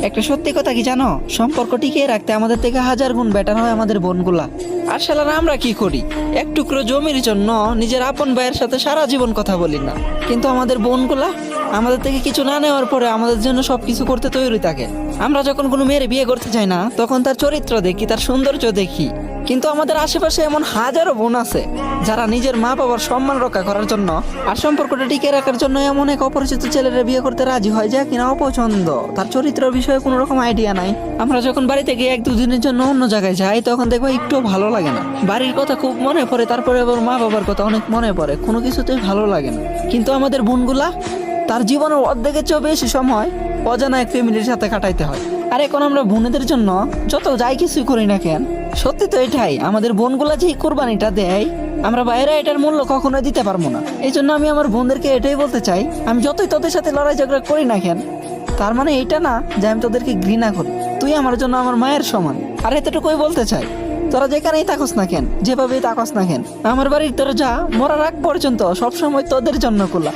একটা সত্যি কথা কি জানো, সম্পর্ক টিকিয়ে রাখতে আমাদের থেকে 1000 গুণ বেটার হয় আমাদের বোনগুলা। আর শালারা আমরা কি করি, এক টুকরো জমির জন্য নিজের আপন ভাইয়ের সাথে সারা জীবন কথা বলি না, কিন্তু আমাদের বোনগুলা আমাদের থেকে কিছু না নেওয়ার পরে আমাদের জন্য সবকিছু করতে তৈরি থাকে। আমরা যখন কোনো মেয়ের বিয়ে করতে চাই না, তখন তার চরিত্র দেখি, তার সৌন্দর্য দেখি, কিন্তু আমাদের আশেপাশে এমন হাজারো বোন আছে যারা নিজের মা বাবার সম্মান রক্ষা করার জন্য আর সম্পর্কটা টিকে রাখার জন্য এমন এক অপরিচিত ছেলেরা বিয়ে করতে রাজি হয় যা কিনা অপছন্দ, তার চরিত্রের বিষয়ে কোনো রকম আইডিয়া নাই। আমরা যখন বাড়ি থেকে 1-2 দিনের জন্য অন্য জায়গায় যাই, তখন দেখবো একটু ভালো লাগে না, বাড়ির কথা খুব মনে পড়ে, তারপরে আবার মা বাবার কথা অনেক মনে পড়ে, কোনো কিছুতেই ভালো লাগে না। কিন্তু আমাদের বোনগুলা তার জীবনের অর্ধেকের চেয়েও বেশি সময় অজানা এক ফ্যামিলির সাথে কাটাইতে হয়। আর এখন আমরা বোনেদের জন্য যত যাই কিছুই করি না কেন, সত্যি তো এটাই, আমাদের বোনগুলা যে কোরবানিটা দেয়, আমরা বাইরে এটার মূল্য কখনোই দিতে পারবো না। এই জন্য আমি আমার বোনদেরকে এটাই বলতে চাই, আমি যতই তোদের সাথে লড়াই ঝগড়া করি না কেন, তার মানে এইটা না যে আমি তোদেরকে ঘৃণা করি, তুই আমার জন্য আমার মায়ের সমান। আর এতটুকুই বলতে চাই, তোরা যেখানেই থাকস না কেন, যেভাবেই থাকস না কেন, আমার বাড়ির দরজা মরার আগ পর্যন্ত সবসময় তোদের জন্য খোলা।